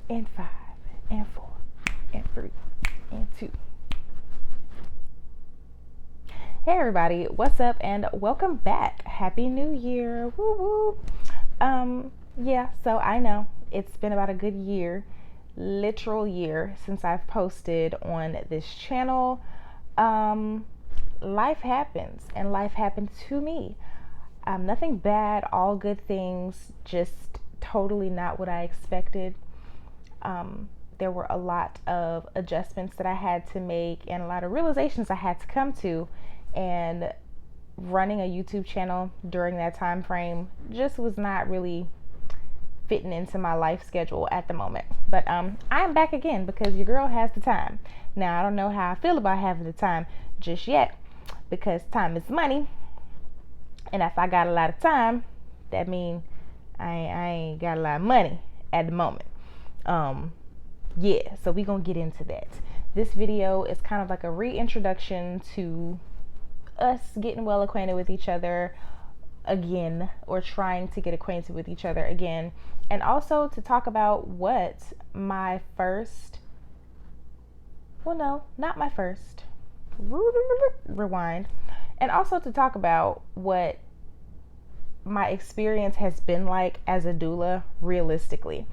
and 5 and 4 and 3 and 2. Hey everybody, what's up and welcome back. Happy New Year. Woo woo. So I know it's been about a good year, literal year, since I've posted on this channel. Life happens, and life happened to me. Nothing bad, all good things, just totally not what I expected. There were a lot of adjustments that I had to make and a lot of realizations I had to come to, and running a YouTube channel during that time frame just was not really fitting into my life schedule at the moment. But I'm back again because your girl has the time. Now, I don't know how I feel about having the time just yet, because time is money, and if I got a lot of time, that means I ain't got a lot of money at the moment. So we gonna get into that. This video is kind of like a reintroduction to us getting well acquainted with each other again, or trying to get acquainted with each other again, and also to talk about what my first, well, no, not my first, rewind, and also to talk about what my experience has been like as a doula realistically.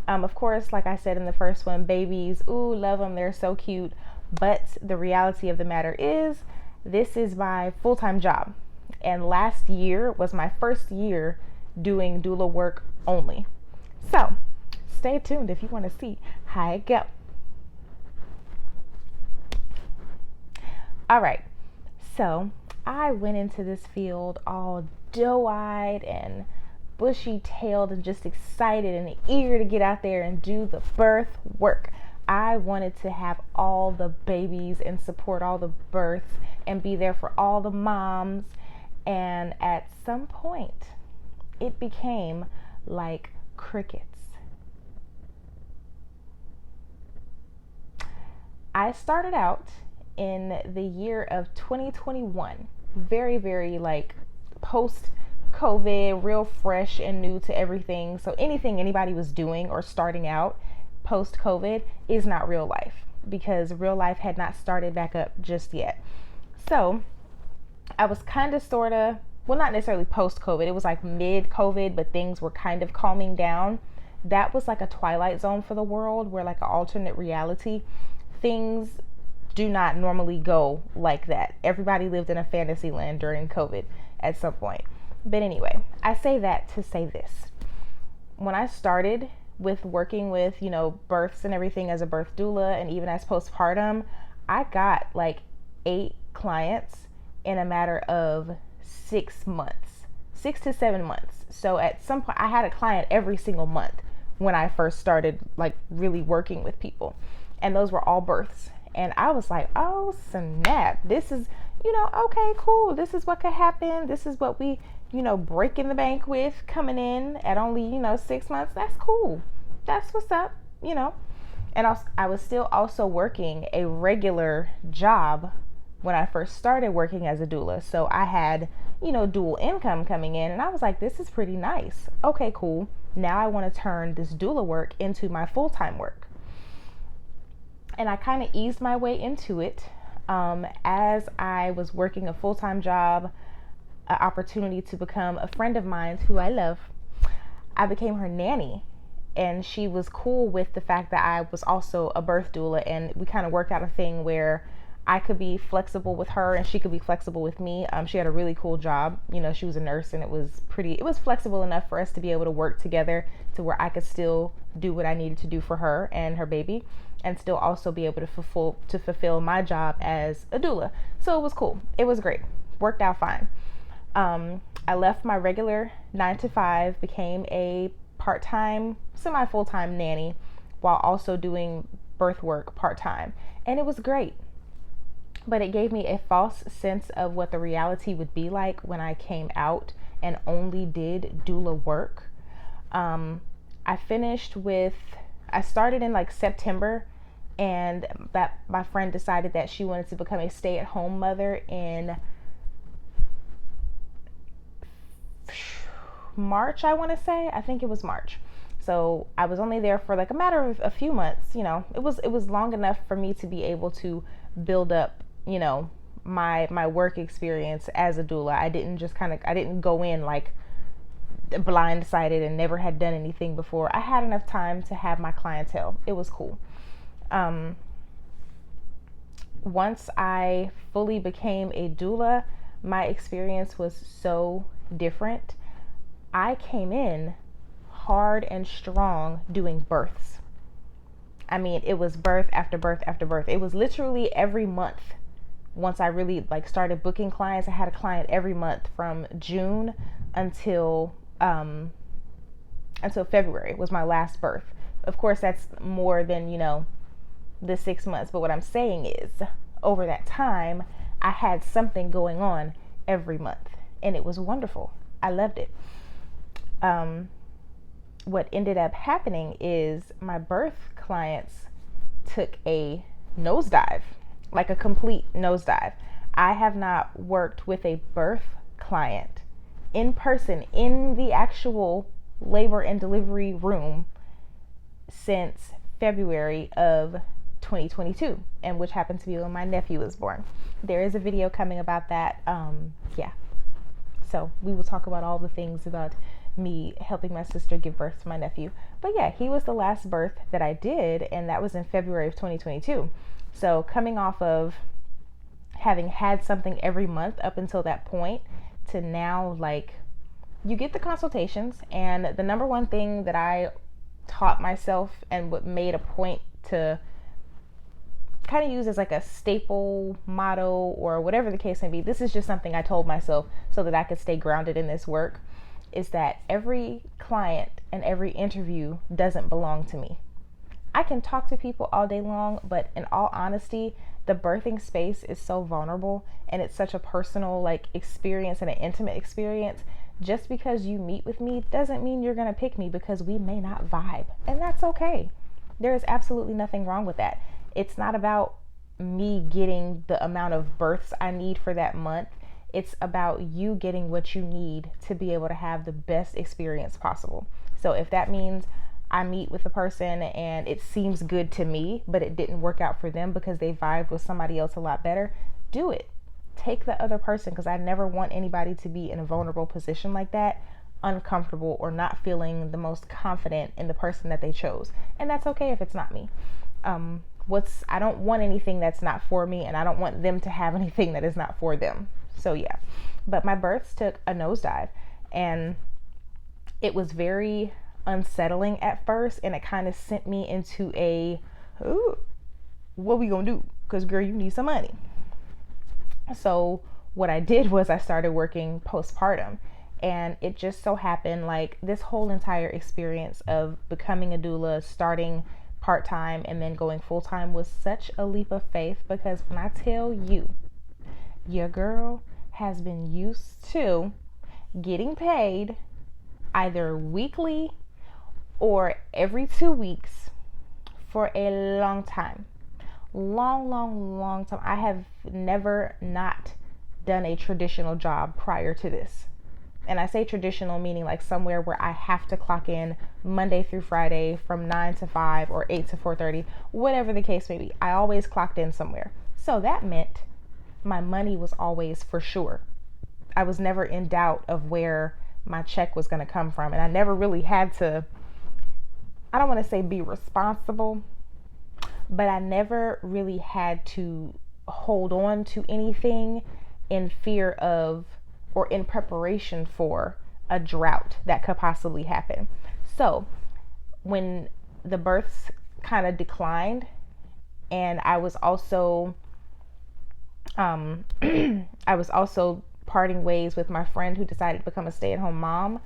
Of course, like I said in the first one, babies, ooh, love them, they're so cute, but the reality of the matter is this is my full-time job, and last year was my first year doing doula work only. So stay tuned if you want to see how it go. All right, so I went into this field all doe-eyed and bushy-tailed and just excited and eager to get out there and do the birth work. I wanted to have all the babies and support all the births and be there for all the moms. And at some point, it became like crickets. I started out in the year of 2021, very, very like post-COVID, real fresh and new to everything. So anything anybody was doing or starting out post-COVID is not real life, because real life had not started back up just yet. So I was kind of sort of, well, not necessarily post-COVID, it was like mid-COVID, but things were kind of calming down. That was like a twilight zone for the world, where like an alternate reality. Things do not normally go like that. Everybody lived in a fantasy land during COVID at some point. But anyway, I say that to say this. When I started with working with, births and everything as a birth doula, and even as postpartum, I got like 8 clients in a matter of 6 months, 6 to 7 months. So at some point I had a client every single month when I first started like really working with people, and those were all births. And I was like, oh snap, this is, okay, cool. This is what could happen. This is what we, breaking the bank with, coming in at only, 6 months. That's cool. That's what's up, And I was still also working a regular job when I first started working as a doula. So I had, dual income coming in, and I was like, this is pretty nice. Okay, cool. Now I want to turn this doula work into my full-time work. And I kind of eased my way into it. As I was working a full-time job, an opportunity to become a friend of mine who I love, I became her nanny. And she was cool with the fact that I was also a birth doula, and we kind of worked out a thing where I could be flexible with her and she could be flexible with me. She had a really cool job. She was a nurse, and it was flexible enough for us to be able to work together to where I could still do what I needed to do for her and her baby, and still also be able to fulfill my job as a doula. So it was cool. It was great. Worked out fine. I left my regular 9 to 5, became a part-time, semi-full-time nanny while also doing birth work part-time. And it was great. But it gave me a false sense of what the reality would be like when I came out and only did doula work. I started in like September, and that my friend decided that she wanted to become a stay-at-home mother in March, I want to say. I think it was March. So I was only there for like a matter of a few months. It was long enough for me to be able to build up, my work experience as a doula. I didn't go in like blindsided and never had done anything before. I had enough time to have my clientele. It was cool. Once I fully became a doula, my experience was so different. I came in hard and strong doing births. I mean, it was birth after birth after birth. It was literally every month. Once I really like started booking clients, I had a client every month from June until February was my last birth. Of course, that's more than, the 6 months. But what I'm saying is, over that time, I had something going on every month, and it was wonderful. I loved it. What ended up happening is my birth clients took a nosedive, like a complete nosedive. I have not worked with a birth client in person in the actual labor and delivery room since February of 2022, and which happened to be when my nephew was born. There is a video coming about that. So we will talk about all the things about me helping my sister give birth to my nephew. But yeah, he was the last birth that I did, and that was in February of 2022. So coming off of having had something every month up until that point to now, like, you get the consultations, and the number one thing that I taught myself and what made a point to kind of use as like a staple motto or whatever the case may be, this is just something I told myself so that I could stay grounded in this work, is that every client and every interview doesn't belong to me. I can talk to people all day long, but in all honesty, the birthing space is so vulnerable, and it's such a personal like experience and an intimate experience. Just because you meet with me doesn't mean you're gonna pick me, because we may not vibe, and that's okay. There is absolutely nothing wrong with that. It's not about me getting the amount of births I need for that month. It's about you getting what you need to be able to have the best experience possible. So if that means I meet with a person and it seems good to me, but it didn't work out for them because they vibed with somebody else a lot better, do it. Take the other person, because I never want anybody to be in a vulnerable position like that, uncomfortable or not feeling the most confident in the person that they chose. And that's okay if it's not me. I don't want anything that's not for me, and I don't want them to have anything that is not for them. So yeah, but my births took a nosedive, and it was very unsettling at first, and it kind of sent me into what we gonna do? Because girl, you need some money. So what I did was I started working postpartum, and it just so happened, like, this whole entire experience of becoming a doula, starting part-time and then going full-time, was such a leap of faith, because when I tell you, your girl has been used to getting paid either weekly or every 2 weeks for a long time. Long time. I have never not done a traditional job prior to this. And I say traditional meaning like somewhere where I have to clock in Monday through Friday from 9 to 5 or 8 to 4:30, whatever the case may be. I always clocked in somewhere. So that meant my money was always for sure. I was never in doubt of where my check was going to come from. And I never really had to, I don't want to say be responsible, but I never really had to hold on to anything in fear of or in preparation for a drought that could possibly happen. So when the births kind of declined, and I was also parting ways with my friend who decided to become a stay-at-home mom,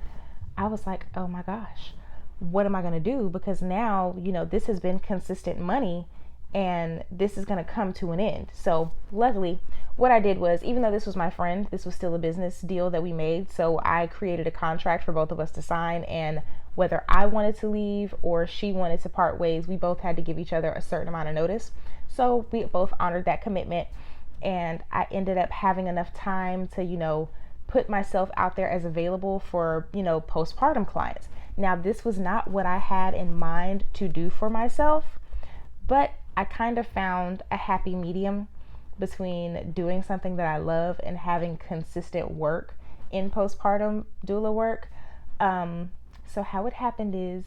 I was like, oh my gosh, what am I going to do? Because now, this has been consistent money, and this is going to come to an end. So luckily, what I did was, even though this was my friend, this was still a business deal that we made. So I created a contract for both of us to sign, and whether I wanted to leave or she wanted to part ways, we both had to give each other a certain amount of notice. So we both honored that commitment, and I ended up having enough time to, put myself out there as available for, postpartum clients. Now, this was not what I had in mind to do for myself, but I kind of found a happy medium between doing something that I love and having consistent work in postpartum doula work. So how it happened is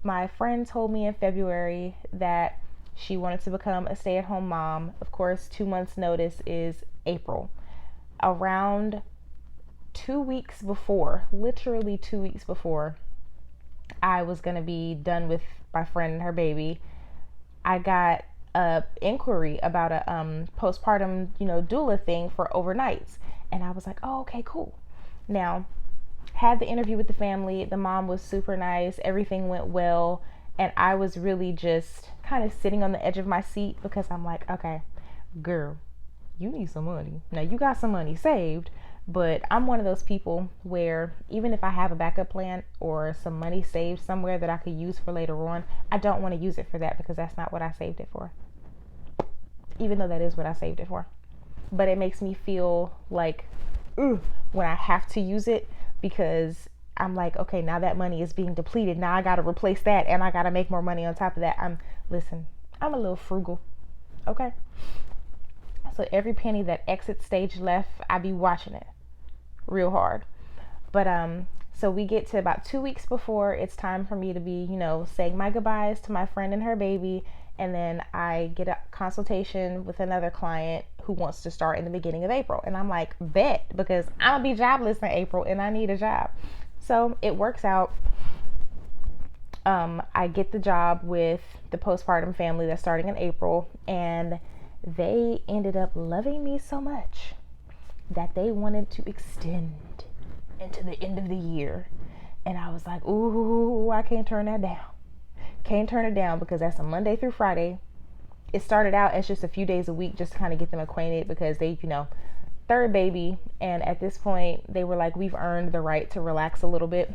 my friend told me in February that she wanted to become a stay-at-home mom. Of course, 2 months notice is April. Around 2 weeks before, literally 2 weeks before I was going to be done with my friend and her baby, I got a inquiry about a postpartum, doula thing for overnights. And I was like, oh, okay, cool. Now, had the interview with the family. The mom was super nice. Everything went well. And I was really just kind of sitting on the edge of my seat because I'm like, okay, girl, you need some money. Now, you got some money saved, but I'm one of those people where even if I have a backup plan or some money saved somewhere that I could use for later on, I don't want to use it for that because that's not what I saved it for. Even though that is what I saved it for. But it makes me feel like, when I have to use it, because I'm like, okay, now that money is being depleted. Now I got to replace that and I got to make more money on top of that. I'm a little frugal. Okay. So every penny that exits stage left, I be watching it real hard. But so we get to about 2 weeks before it's time for me to be, saying my goodbyes to my friend and her baby. And then I get a consultation with another client who wants to start in the beginning of April. And I'm like, bet, because I'm gonna be jobless in April and I need a job. So it works out. I get the job with the postpartum family that's starting in April, and they ended up loving me so much that they wanted to extend into the end of the year. And I was like, ooh, I can't turn that down. Can't turn it down because that's a Monday through Friday. It started out as just a few days a week just to kind of get them acquainted because they, third baby. And at this point, they were like, we've earned the right to relax a little bit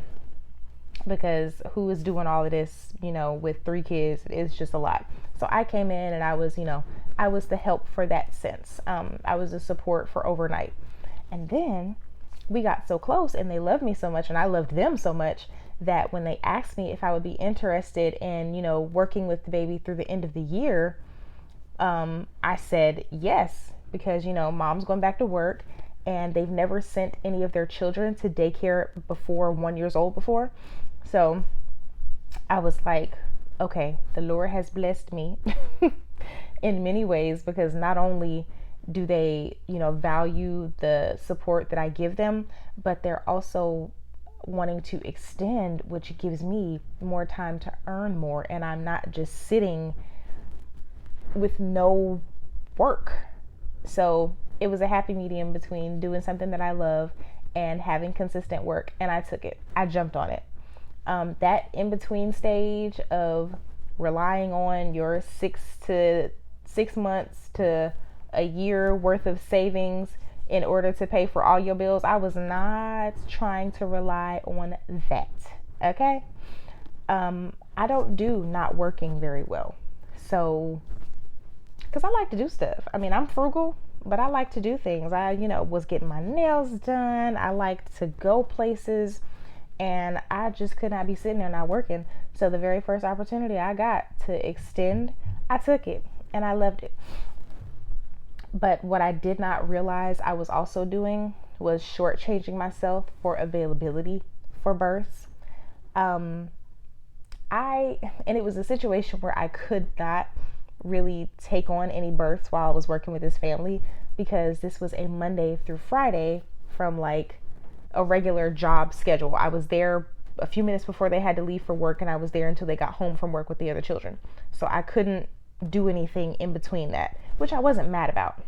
because who is doing all of this, with 3 kids? It's just a lot. So I came in and I was, I was the help for that sense. I was the support for overnight. And then we got so close and they loved me so much and I loved them so much that when they asked me if I would be interested in, working with the baby through the end of the year, I said yes, because, mom's going back to work and they've never sent any of their children to daycare before 1 year old before. So I was like, okay, the Lord has blessed me in many ways because not only do they, value the support that I give them, but they're also wanting to extend, which gives me more time to earn more. And I'm not just sitting with no work. So it was a happy medium between doing something that I love and having consistent work. And I took it. I jumped on it. That in between stage of relying on your 6 months to a year worth of savings in order to pay for all your bills, I was not trying to rely on that. Okay. I don't do not working very well. So, because I like to do stuff. I mean, I'm frugal, but I like to do things. I, was getting my nails done. I like to go places, and I just could not be sitting there not working. So the very first opportunity I got to extend, I took it, and I loved it. But what I did not realize I was also doing was shortchanging myself for availability for births. And it was a situation where I could not really take on any births while I was working with this family because this was a Monday through Friday from like a regular job schedule. I was there a few minutes before they had to leave for work, and I was there until they got home from work with the other children. So I couldn't do anything in between that, which I wasn't mad about.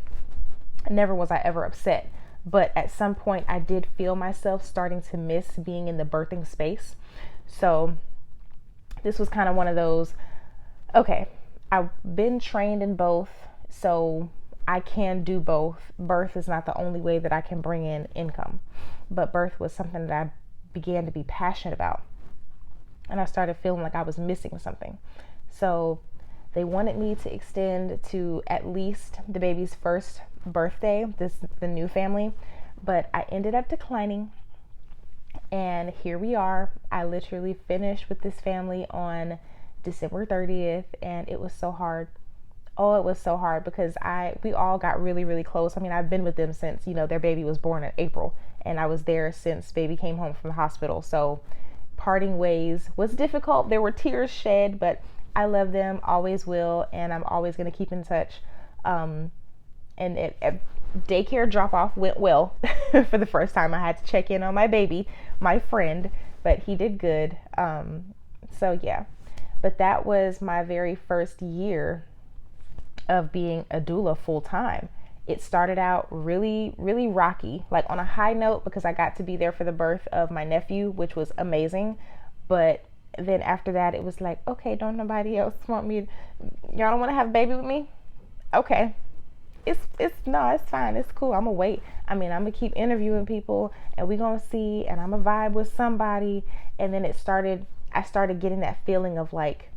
Never was I ever upset. But at some point I did feel myself starting to miss being in the birthing space. So this was kind of one of those, okay, I've been trained in both, so I can do both. Birth is not the only way that I can bring in income, but birth was something that I began to be passionate about. And I started feeling like I was missing something. So they wanted me to extend to at least the baby's first birthday, the new family, but I ended up declining. And here we are. I literally finished with this family on December 30th, and it was so hard. Oh, it was so hard because we all got really, really close. I mean, I've been with them since, their baby was born in April, and I was there since baby came home from the hospital. So parting ways was difficult. There were tears shed, but I love them, always will, and I'm always going to keep in touch. And daycare drop off went well. For the first time, I had to check in on my baby, my friend, but he did good. So yeah, but that was my very first year of being a doula full time. It started out really, really rocky, like on a high note, because I got to be there for the birth of my nephew, which was amazing. But then after that, it was like, okay, don't nobody else want me? Y'all don't want to have a baby with me? Okay, it's fine, it's cool, I'm gonna wait. I mean, I'm gonna keep interviewing people, and we gonna see, and I'm gonna vibe with somebody. And then I started getting that feeling of like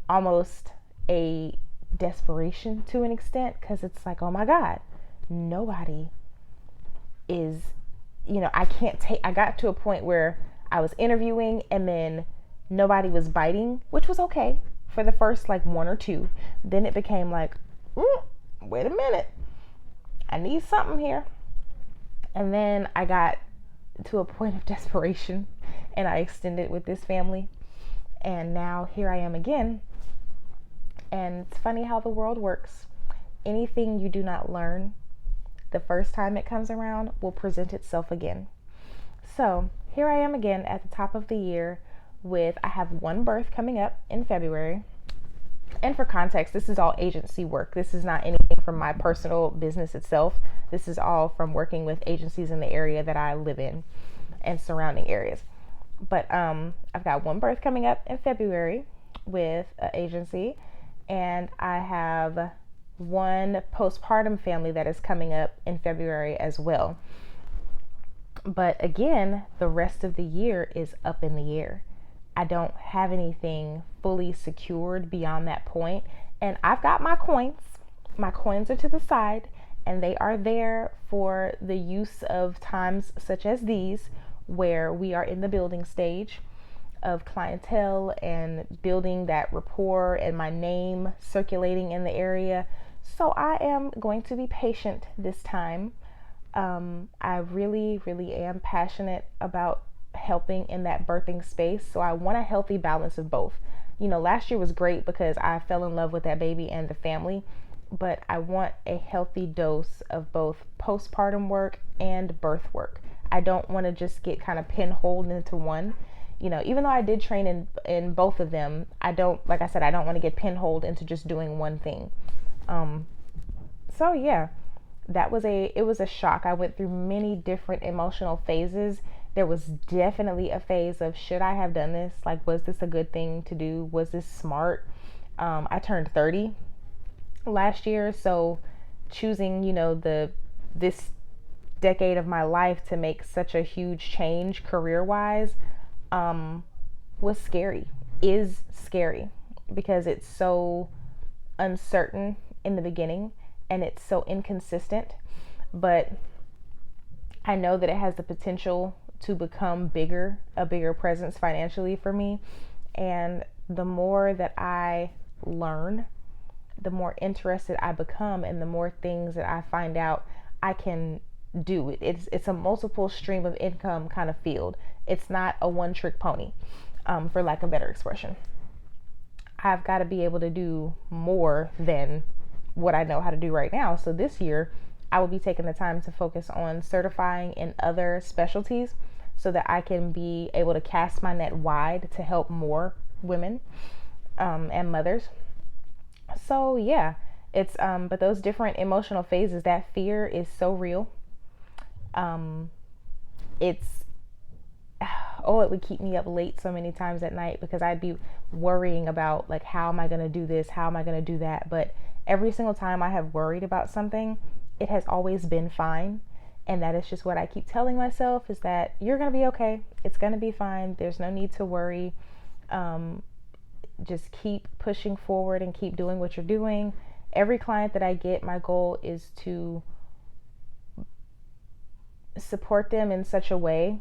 almost a desperation to an extent, because it's like, oh my god, nobody is, I got to a point where I was interviewing, and then nobody was biting, which was okay for the first like one or two. Then it became like, wait a minute, I need something here. And then I got to a point of desperation, and I extended with this family, and now here I am again. And it's funny how the world works. Anything you do not learn the first time it comes around will present itself again. So here I am again at the top of the year I have one birth coming up in February. And for context, this is all agency work. This is not anything from my personal business itself. This is all from working with agencies in the area that I live in and surrounding areas. But I've got one birth coming up in February with an agency, and I have one postpartum family that is coming up in February as well. But again, the rest of the year is up in the air. I don't have anything fully secured beyond that point. And I've got my coins. My coins are to the side, and they are there for the use of times such as these, where we are in the building stage of clientele and building that rapport and my name circulating in the area. So I am going to be patient this time. I really, really am passionate about helping in that birthing space. So I want a healthy balance of both. Last year was great because I fell in love with that baby and the family, but I want a healthy dose of both postpartum work and birth work. I don't want to just get kind of pinholed into one. Even though I did train in both of them, I don't want to get pinholed into just doing one thing. So yeah, it was a shock. I went through many different emotional phases. There was definitely a phase of, should I have done this? Like, was this a good thing to do? Was this smart? I turned 30 last year, so choosing, this decade of my life to make such a huge change career-wise was scary, is scary, because it's so uncertain in the beginning and it's so inconsistent. But I know that it has the potential to become a bigger presence financially for me. And the more that I learn, the more interested I become, and the more things that I find out I can do. It's a multiple stream of income kind of field. It's not a one trick pony, for lack of better expression. I've got to be able to do more than what I know how to do right now. So this year, I will be taking the time to focus on certifying in other specialties so that I can be able to cast my net wide to help more women and mothers. So yeah, it's but those different emotional phases, that fear is so real. It would keep me up late so many times at night because I'd be worrying about, like, how am I going to do this? How am I going to do that? But every single time I have worried about something, it has always been fine. And that is just what I keep telling myself, is that you're going to be okay. It's going to be fine. There's no need to worry. Just keep pushing forward and keep doing what you're doing. Every client that I get, my goal is to support them in such a way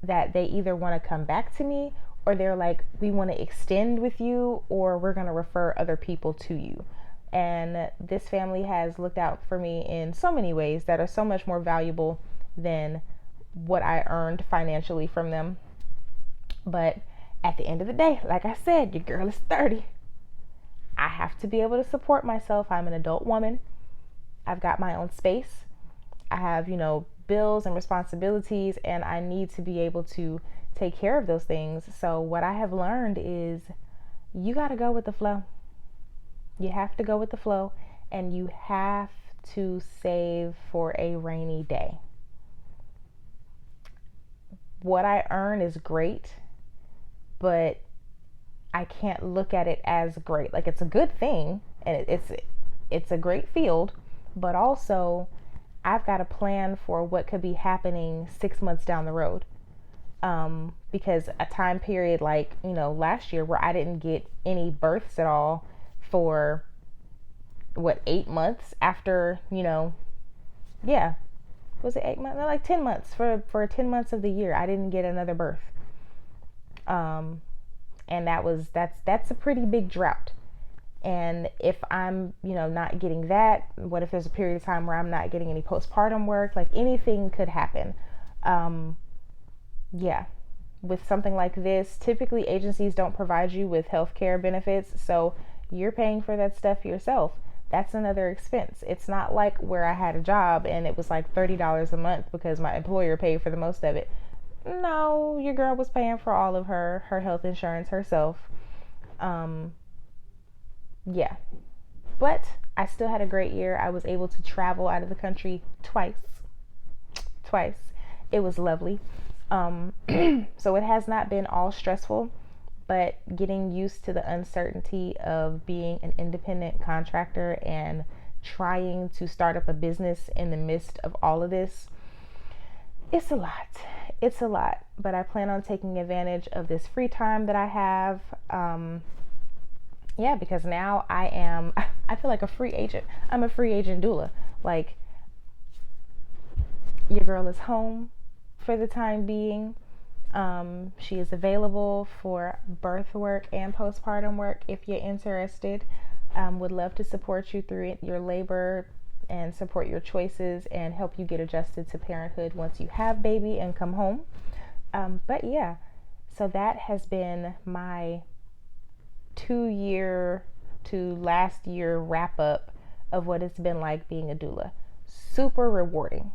that they either want to come back to me, or they're like, we want to extend with you, or we're going to refer other people to you. And this family has looked out for me in so many ways that are so much more valuable than what I earned financially from them. But at the end of the day, like I said, your girl is 30. I have to be able to support myself. I'm an adult woman. I've got my own space. I have, bills and responsibilities, and I need to be able to take care of those things. So what I have learned is you got to go with the flow. You have to go with the flow, and you have to save for a rainy day. What I earn is great, but I can't look at it as great. Like, it's a good thing, and it's a great field, but also I've got to plan for what could be happening 6 months down the road. Because a time period like, last year where I didn't get any births at all for 8 months after, yeah, was it 8 months? No, like 10 months. For 10 months of the year, I didn't get another birth. And that's a pretty big drought. And if I'm, not getting that, what if there's a period of time where I'm not getting any postpartum work? Like, anything could happen. Yeah. With something like this, typically agencies don't provide you with healthcare benefits, so you're paying for that stuff yourself. That's another expense. It's not like where I had a job and it was like $30 a month because my employer paid for the most of it. No, your girl was paying for all of her health insurance herself. Yeah. But I still had a great year. I was able to travel out of the country twice. It was lovely. So it has not been all stressful, but getting used to the uncertainty of being an independent contractor and trying to start up a business in the midst of all of this, it's a lot. But I plan on taking advantage of this free time that I have. Because now I feel like a free agent. I'm a free agent doula. Like, your girl is home for the time being. She is available for birth work and postpartum work if you're interested. Would love to support you through your labor and support your choices and help you get adjusted to parenthood once you have baby and come home. But yeah, so that has been my 2-year to last year wrap up of what it's been like being a doula. Super rewarding.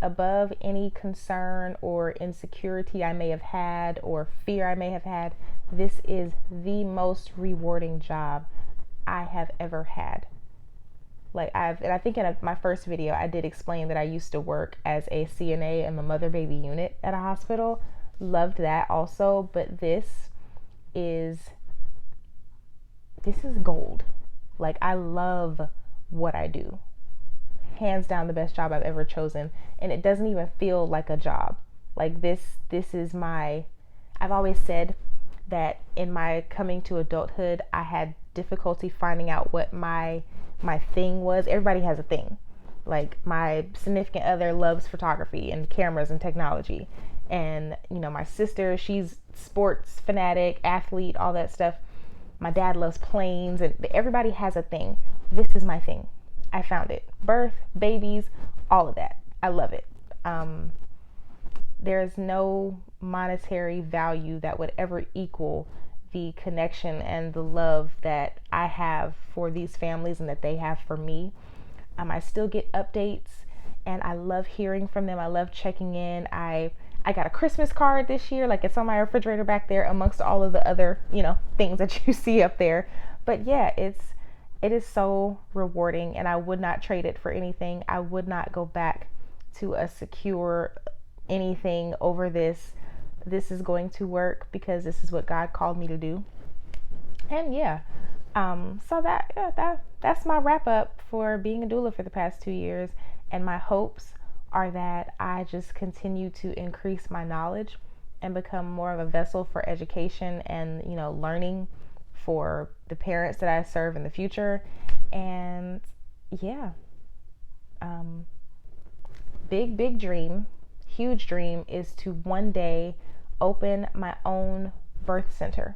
Above any concern or insecurity I may have had or fear I may have had, this is the most rewarding job I have ever had. I think in my first video I did explain that I used to work as a CNA in the mother baby unit at a hospital. Loved that also, but this is gold. Like, I love what I do. Hands down the best job I've ever chosen, and it doesn't even feel like a job. Like, this is I've always said that in my coming to adulthood, I had difficulty finding out what my thing was. Everybody has a thing. Like, my significant other loves photography and cameras and technology, and my sister, she's sports fanatic, athlete, all that stuff. My dad loves planes, and everybody has a thing. This is my thing. I found it. Birth, babies, all of that. I love it. There is no monetary value that would ever equal the connection and the love that I have for these families and that they have for me. I still get updates, and I love hearing from them. I love checking in. I got a Christmas card this year. Like, it's on my refrigerator back there amongst all of the other, things that you see up there. But yeah, it is so rewarding, and I would not trade it for anything. I would not go back to a secure anything over this. This is going to work because this is what God called me to do. And yeah, so that's my wrap up for being a doula for the past 2 years. And my hopes are that I just continue to increase my knowledge and become more of a vessel for education and, learning for the parents that I serve in the future. And yeah, big dream, huge dream is to one day open my own birth center.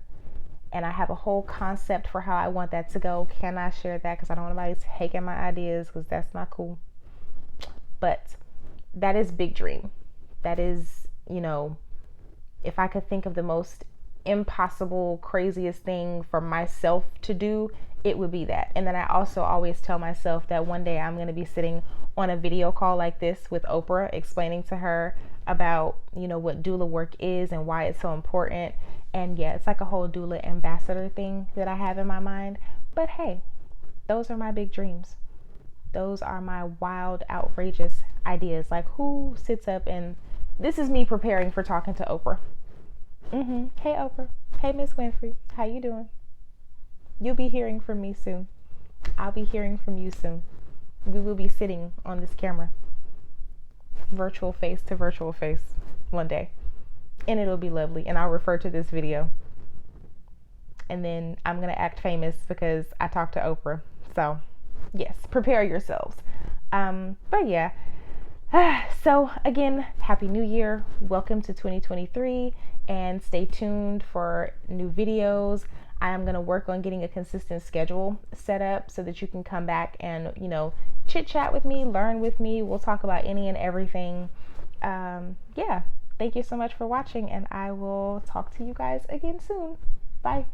And I have a whole concept for how I want that to go. Can I share that? Because I don't want anybody taking my ideas, because that's not cool. But that is big dream. That is, if I could think of the most impossible, craziest thing for myself to do, it would be that. And then I also always tell myself that one day I'm going to be sitting on a video call like this with Oprah, explaining to her about, what doula work is and why it's so important. And yeah, it's like a whole doula ambassador thing that I have in my mind. But hey, those are my big dreams. Those are my wild, outrageous ideas. Like, who sits up and this is me preparing for talking to Oprah. Hey Oprah. Hey Miss Winfrey. How you doing? You'll be hearing from me soon. I'll be hearing from you soon. We will be sitting on this camera, virtual face to virtual face, one day. And it'll be lovely. And I'll refer to this video. And then I'm going to act famous because I talked to Oprah. So, yes, prepare yourselves. But yeah. So again, Happy New Year. Welcome to 2023. And stay tuned for new videos. I am going to work on getting a consistent schedule set up so that you can come back and, chit chat with me, learn with me. We'll talk about any and everything. Yeah. Thank you so much for watching, and I will talk to you guys again soon. Bye.